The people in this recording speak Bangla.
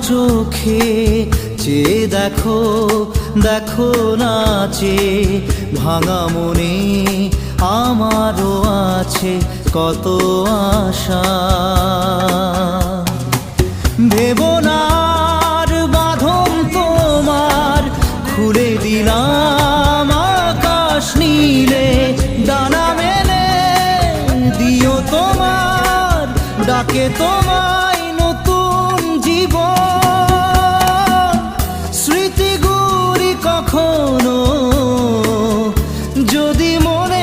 চোখে চেয়ে দেখো, দেখো নাচে ভাঙা মনে আমারও আছে কত আশা। ভেবো না আর বাঁধন তোমার, খুলে দিলাম আকাশ নীলে, ডানা মেলে দিও তোমার ডাকে তোমায় নতুন জীবন। স্মৃতিগুলি কখনো যদি মনে